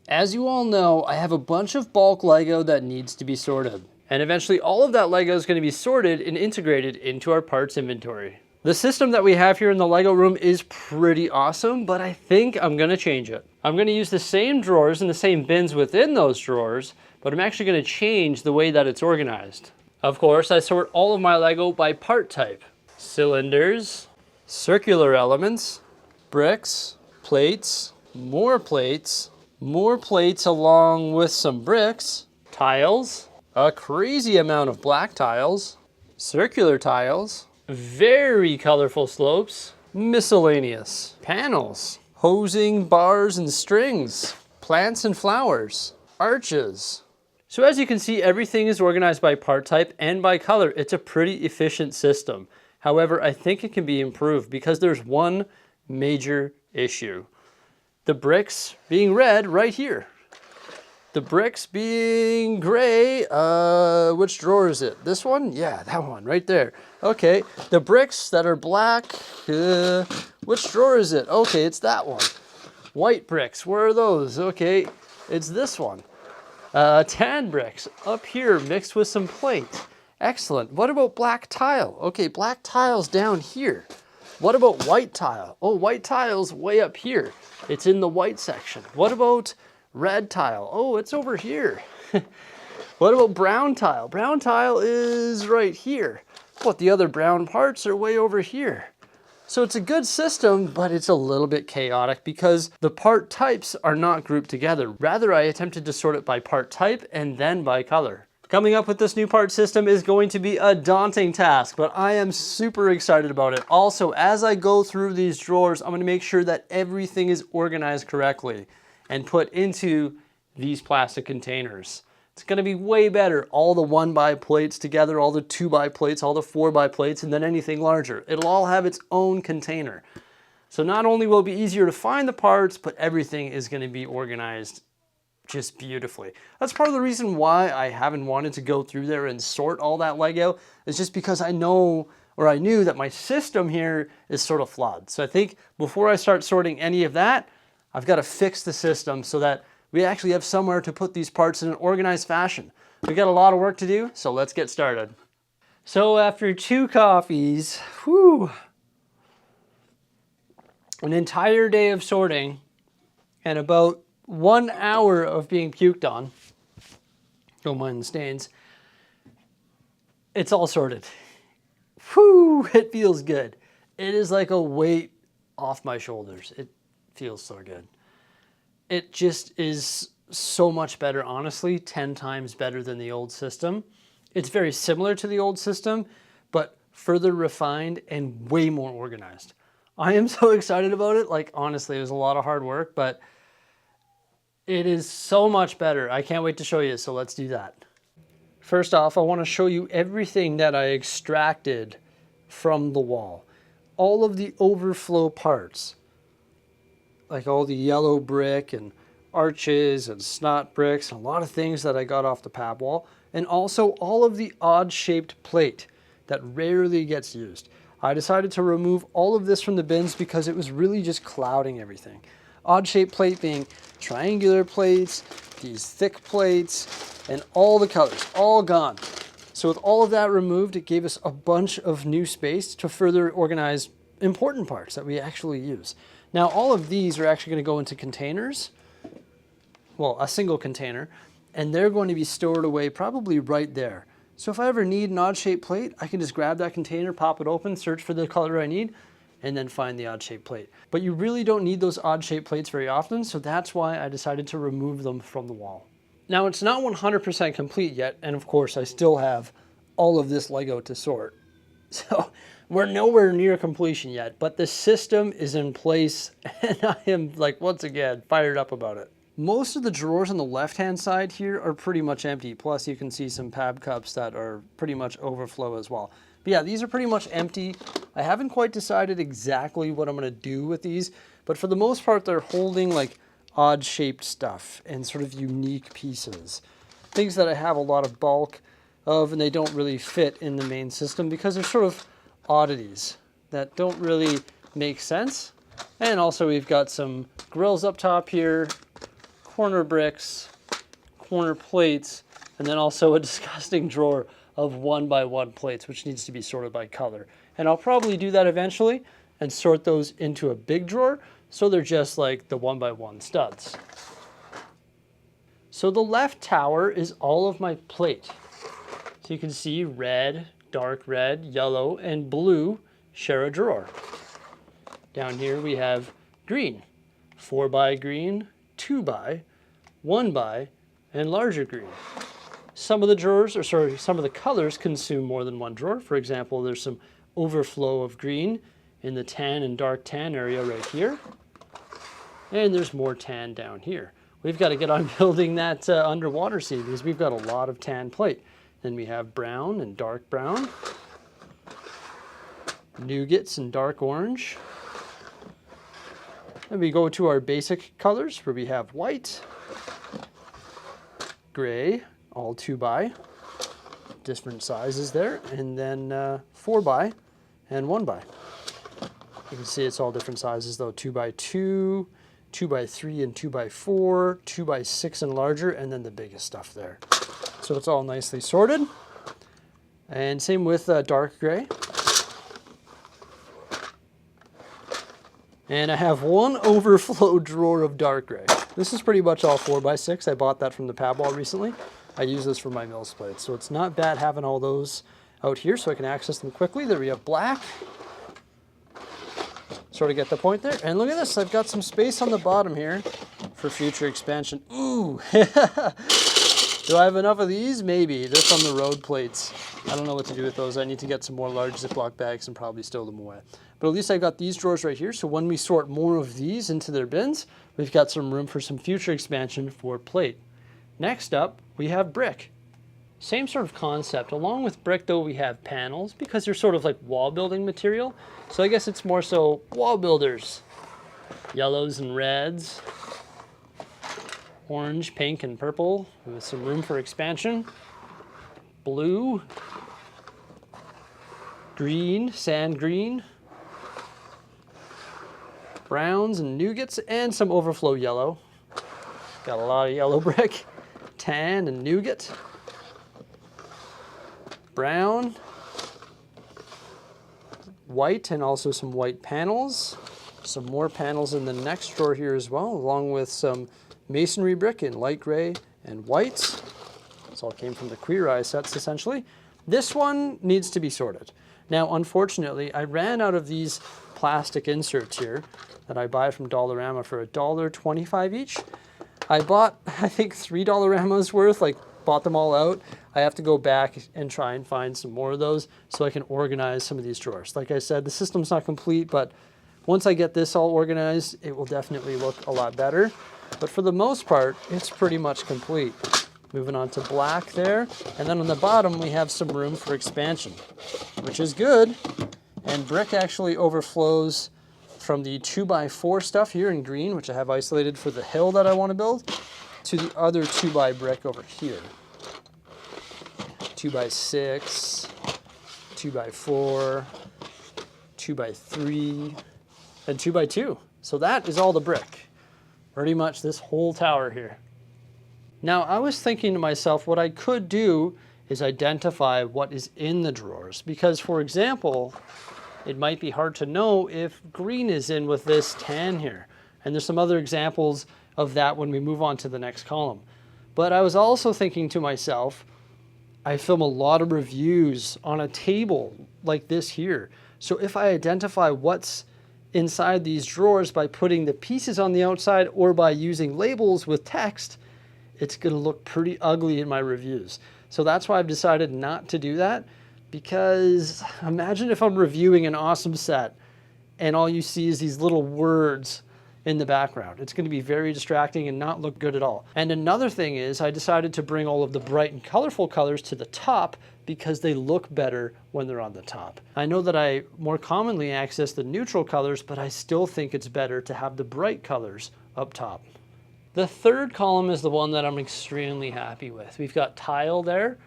As you all know, I have a bunch of bulk Lego that needs to be sorted. And eventually all of that Lego is going to be sorted and integrated into our parts inventory. The system that we have here in the Lego room is pretty awesome, but I think I'm going to change it. I'm going to use the same drawers and the same bins within those drawers, but I'm actually going to change the way that it's organized. Of course, I sort all of my Lego by part type. Cylinders, circular elements, bricks, plates, more plates along with some bricks, tiles, a crazy amount of black tiles, circular tiles, very colorful slopes, miscellaneous, panels, hosing, bars and strings, plants and flowers, arches. So as you can see, everything is organized by part type and by color. It's a pretty efficient system. However, I think it can be improved because there's one major issue. The bricks being red right here. The bricks being gray, which drawer is it? This one? Yeah, that one right there. Okay, the bricks that are black, which drawer is it? Okay, it's that one. White bricks, where are those? Okay, it's this one. Tan bricks up here mixed with some plate. Excellent. What about black tile? Okay, black tile's down here. What about white tile? Oh, white tile's way up here. It's in the white section. What about red tile? Oh, it's over here. What about brown tile? Brown tile is right here. But the other brown parts are way over here. So it's a good system, but it's a little bit chaotic because the part types are not grouped together. Rather, I attempted to sort it by part type and then by color. Coming up with this new part system is going to be a daunting task, but I am super excited about it. Also, as I go through these drawers, I'm going to make sure that everything is organized correctly and put into these plastic containers. It's going to be way better. All the 1x plates together, all the 2x plates, all the 4x plates, and then anything larger. It'll all have its own container. So not only will it be easier to find the parts, but everything is going to be organized just beautifully. That's part of the reason why I haven't wanted to go through there and sort all that Lego. It's just because I know, or I knew that my system here is sort of flawed. So I think before I start sorting any of that, I've got to fix the system so that we actually have somewhere to put these parts in an organized fashion. We've got a lot of work to do, so let's get started. So after 2 coffees, an entire day of sorting, and about 1 hour of being puked on, don't mind the stains, it's all sorted. Whew, it feels good. It is like a weight off my shoulders. It feels so good. It just is so much better, honestly, 10 times better than the old system. It's very similar to the old system, but further refined and way more organized. I am so excited about it. Like, honestly, it was a lot of hard work, but it is so much better. I can't wait to show you, so let's do that. First off, I want to show you everything that I extracted from the wall. All of the overflow parts, like all the yellow brick and arches and snot bricks, and a lot of things that I got off the pab wall, and also all of the odd shaped plate that rarely gets used. I decided to remove all of this from the bins because it was really just clouding everything. Odd shaped plate being triangular plates, these thick plates, and all the colors, all gone. So with all of that removed, it gave us a bunch of new space to further organize important parts that we actually use. Now all of these are actually going to go into containers, well, a single container, and they're going to be stored away probably right there. So if I ever need an odd shaped plate, I can just grab that container, pop it open, search for the color I need, and then find the odd shaped plate. But you really don't need those odd shaped plates very often, so that's why I decided to remove them from the wall. Now it's not 100% complete yet, and of course I still have all of this Lego to sort. So we're nowhere near completion yet, but the system is in place and I am, like, once again, fired up about it. Most of the drawers on the left-hand side here are pretty much empty. Plus you can see some pab cups that are pretty much overflow as well. But yeah, these are pretty much empty. I haven't quite decided exactly what I'm gonna do with these, but for the most part, they're holding like odd shaped stuff and sort of unique pieces. Things that I have a lot of bulk of and they don't really fit in the main system because they're sort of oddities that don't really make sense. And also we've got some grills up top here, corner bricks, corner plates, and then also a disgusting drawer of 1x1 plates, which needs to be sorted by color. And I'll probably do that eventually and sort those into a big drawer so they're just like the 1x1 studs. So the left tower is all of my plate. So you can see red, dark red, yellow, and blue share a drawer. Down here we have green, 4x green, 2x, 1x, and larger green. Some of the drawers, or sorry, some of the colors consume more than one drawer. For example, there's some overflow of green in the tan and dark tan area right here. And there's more tan down here. We've got to get on building that underwater scene because we've got a lot of tan plate. Then we have brown and dark brown, nougats and dark orange. Then we go to our basic colors where we have white, gray, all 2x, different sizes there, and then 4x and 1x. You can see it's all different sizes though, 2x2, 2x3 and 2x4, 2x6 and larger, and then the biggest stuff there. So it's all nicely sorted. And same with dark gray. And I have one overflow drawer of dark gray. This is pretty much all 4x6. I bought that from the pad wall recently. I use this for my mills plates. So it's not bad having all those out here so I can access them quickly. There we have black. Sort of get the point there. And look at this, I've got some space on the bottom here for future expansion. Ooh, do I have enough of these? Maybe. They're from the road plates. I don't know what to do with those. I need to get some more large Ziploc bags and probably stow them away. But at least I've got these drawers right here. So when we sort more of these into their bins, we've got some room for some future expansion for plate. Next up, we have brick. Same sort of concept. Along with brick though, we have panels because they're sort of like wall building material. So I guess it's more so wall builders. Yellows and reds. Orange, pink, and purple with some room for expansion. Blue. Green, sand green. Browns and nougats and some overflow yellow. Got a lot of yellow brick. Tan and nougat. Brown. White and also some white panels. Some more panels in the next drawer here as well, along with some masonry brick in light gray and white. This all came from the Queer Eye sets essentially. This one needs to be sorted. Now, unfortunately, I ran out of these plastic inserts here that I buy from Dollarama for $1.25 each. I bought, I think, $3 Dollarama's worth, like bought them all out. I have to go back and try and find some more of those so I can organize some of these drawers. Like I said, the system's not complete, but once I get this all organized, it will definitely look a lot better. But for the most part, it's pretty much complete. Moving on to black there. And then on the bottom, we have some room for expansion, which is good. And brick actually overflows from the 2x4 stuff here in green, which I have isolated for the hill that I want to build, to the other 2x brick over here. 2x6, 2x4, 2x3, and 2x2. So that is all the brick. Pretty much this whole tower here. Now, I was thinking to myself, what I could do is identify what is in the drawers. Because, for example, it might be hard to know if green is in with this tan here. And there's some other examples of that when we move on to the next column. But I was also thinking to myself, I film a lot of reviews on a table like this here. So if I identify what's inside these drawers by putting the pieces on the outside or by using labels with text, it's going to look pretty ugly in my reviews. So that's why I've decided not to do that, because imagine if I'm reviewing an awesome set and all you see is these little words in the background. It's going to be very distracting and not look good at all. And another thing is I decided to bring all of the bright and colorful colors to the top because they look better when they're on the top. I know that I more commonly access the neutral colors, but I still think it's better to have the bright colors up top. The third column is the one that I'm extremely happy with. We've got tile there,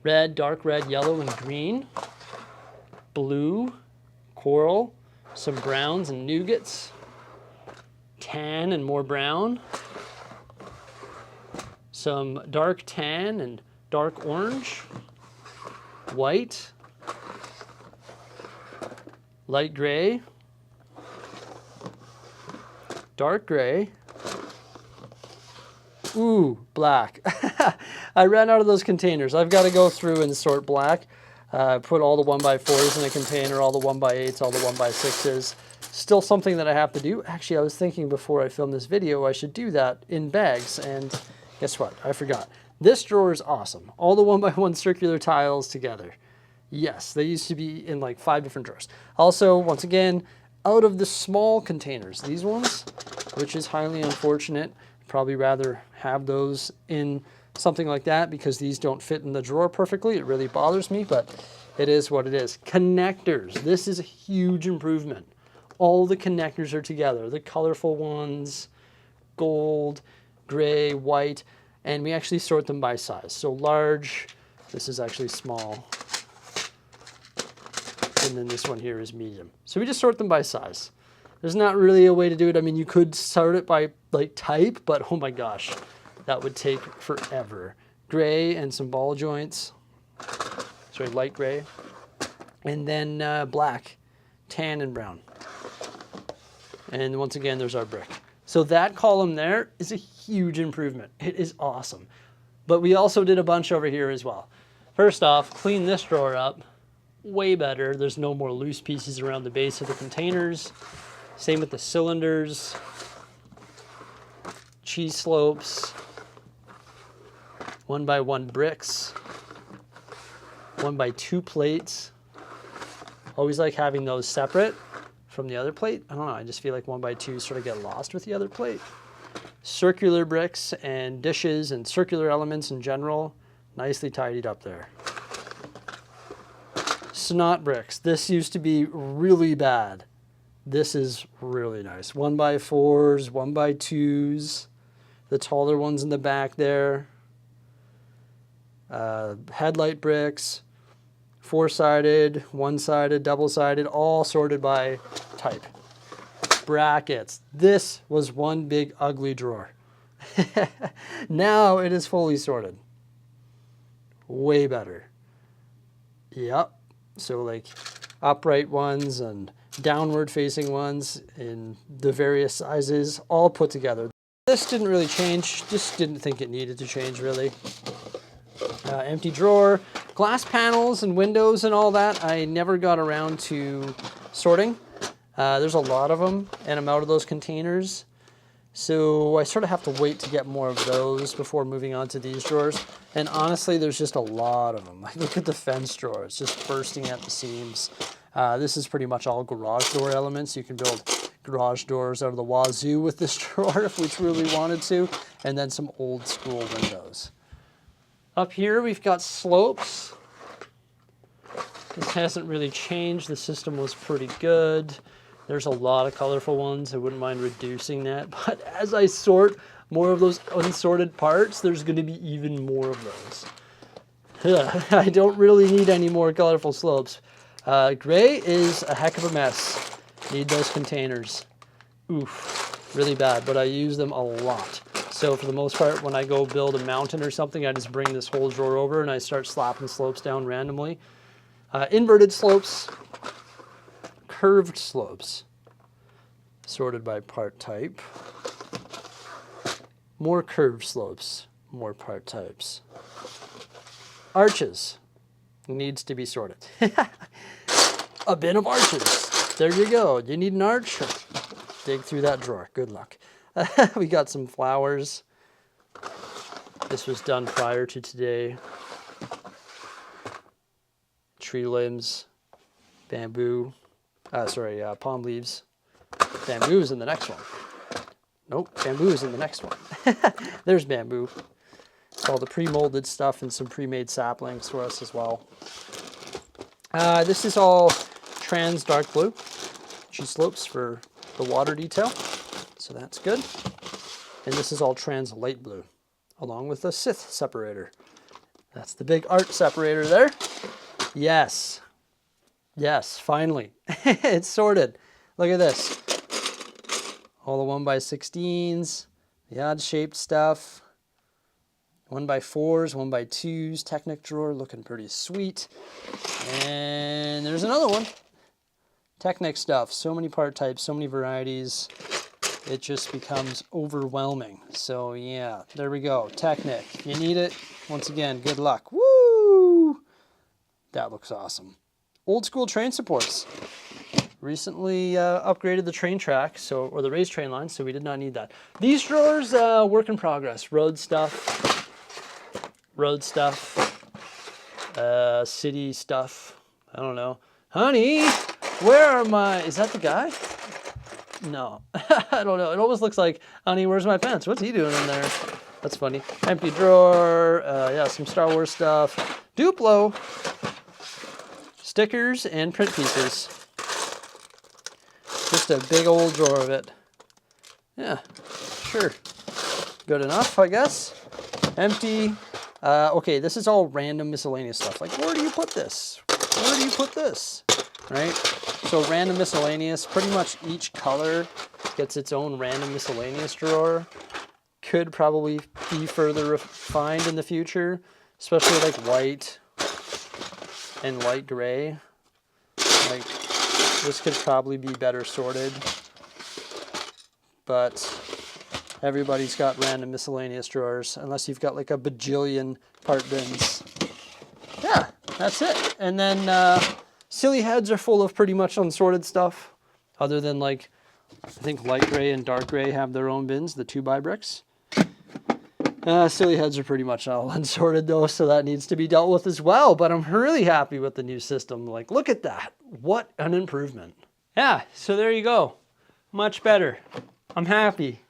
red, dark red, yellow, and green, blue, coral, some browns and nougats, tan and more brown, some dark tan and dark orange, white, light gray, dark gray, ooh, black. I ran out of those containers. I've got to go through and sort black. Put all the 1x4s in a container, all the 1x8s, all the 1x6s. Still something that I have to do. Actually, I was thinking before I filmed this video, I should do that in bags. And guess what? I forgot. This drawer is awesome. All the 1x1 circular tiles together. Yes, they used to be in like 5 different drawers. Also, once again, out of the small containers, these ones, which is highly unfortunate. Probably rather have those in something like that because these don't fit in the drawer perfectly. It really bothers me, but it is what it is. Connectors. This is a huge improvement. All the connectors are together. The colorful ones, gold, gray, white, and we actually sort them by size. So large, this is actually small, and then this one here is medium. So we just sort them by size. There's not really a way to do it. I mean, you could sort it by like type, but oh my gosh, that would take forever. Gray and some ball joints. Sorry, light gray. And then black, tan, and brown. And once again, there's our brick. So that column there is a huge improvement. It is awesome. But we also did a bunch over here as well. First off, clean this drawer up. Way better. There's no more loose pieces around the base of the containers. Same with the cylinders, cheese slopes, 1x1 bricks, 1x2 plates. Always like having those separate from the other plate. I don't know, I just feel like 1x2 sort of get lost with the other plate. Circular bricks and dishes and circular elements in general, nicely tidied up there. Snot bricks. This used to be really bad. This is really nice. 1x4s, 1x2s, the taller ones in the back there. Headlight bricks, 4-sided, 1-sided, double-sided, all sorted by type. Brackets. This was one big ugly drawer. Now it is fully sorted. Way better. Yep. So like upright ones and downward facing ones in the various sizes, all put together. This didn't really change, just didn't think it needed to change really. Empty drawer, glass panels and windows and all that, I never got around to sorting. There's a lot of them and I'm out of those containers. So I sort of have to wait to get more of those before moving on to these drawers. And honestly, there's just a lot of them. Like look at the fence drawer, it's just bursting at the seams. This is pretty much all garage door elements. You can build garage doors out of the wazoo with this drawer if we truly wanted to. And then some old school windows. Up here we've got slopes. This hasn't really changed. The system was pretty good. There's a lot of colorful ones. I wouldn't mind reducing that. But as I sort more of those unsorted parts, there's going to be even more of those. I don't really need any more colorful slopes. Gray is a heck of a mess. Need those containers. Oof, really bad, but I use them a lot. So for the most part, when I go build a mountain or something, I just bring this whole drawer over and I start slapping slopes down randomly. Inverted slopes, curved slopes, sorted by part type. More curved slopes, more part types. Arches needs to be sorted. A bin of arches. There you go. You need an arch? Dig through that drawer. Good luck. We got some flowers. This was done prior to today. Tree limbs, bamboo, palm leaves. Bamboo is in the next one. Nope, bamboo is in the next one. There's bamboo. All the pre-molded stuff and some pre-made saplings for us as well. This is all trans dark blue. Cheese slopes for the water detail. So that's good. And this is all trans light blue, along with the Sith separator. That's the big art separator there. Yes. Yes, finally. It's sorted. Look at this. All the 1x16s, the odd shaped stuff. 1x4s, 1x2s, Technic drawer looking pretty sweet. And there's another one. Technic stuff, so many part types, so many varieties. It just becomes overwhelming. So yeah, there we go. Technic, if you need it, once again, good luck. Woo! That looks awesome. Old school train supports. Recently upgraded the train track, or the raised train line, so we did not need that. These drawers, work in progress. Road stuff, city stuff. I don't know. Honey, where are my, is that the guy? No, I don't know. It almost looks like, honey, where's my pants? What's he doing in there? That's funny. Empty drawer, yeah, some Star Wars stuff. Duplo, stickers and print pieces. Just a big old drawer of it. Yeah, sure. Good enough, I guess. Empty. Okay, this is all random miscellaneous stuff. Like, where do you put this? Where do you put this? Right? So random miscellaneous, pretty much each color gets its own random miscellaneous drawer. Could probably be further refined in the future, especially like white and light gray. Like, this could probably be better sorted, but everybody's got random miscellaneous drawers, unless you've got like a bajillion part bins. Yeah, that's it. And then silly heads are full of pretty much unsorted stuff, other than like, I think light gray and dark gray have their own bins, the 2x bricks. Silly heads are pretty much all unsorted though, so that needs to be dealt with as well. But I'm really happy with the new system. Like, look at that. What an improvement. Yeah, so there you go. Much better. I'm happy.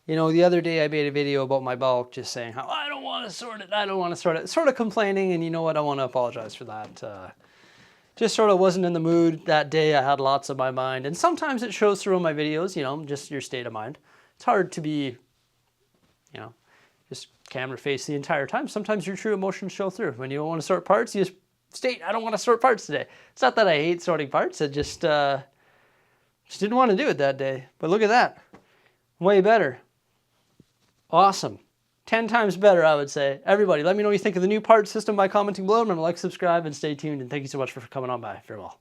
You know, the other day I made a video about my bulk, just saying how I don't want to sort it, I don't want to sort it. Sort of complaining, and you know what, I want to apologize for that. Just sort of wasn't in the mood that day. I had lots on my mind. And sometimes it shows through in my videos, you know, just your state of mind. It's hard to be, you know, just camera face the entire time. Sometimes your true emotions show through. When you don't want to sort parts, you just state, I don't want to sort parts today. It's not that I hate sorting parts. I just didn't want to do it that day. But look at that. Way better. Awesome. 10 times better, I would say. Everybody, let me know what you think of the new part system by commenting below. Remember, like, subscribe, and stay tuned. And thank you so much for coming on by. Farewell.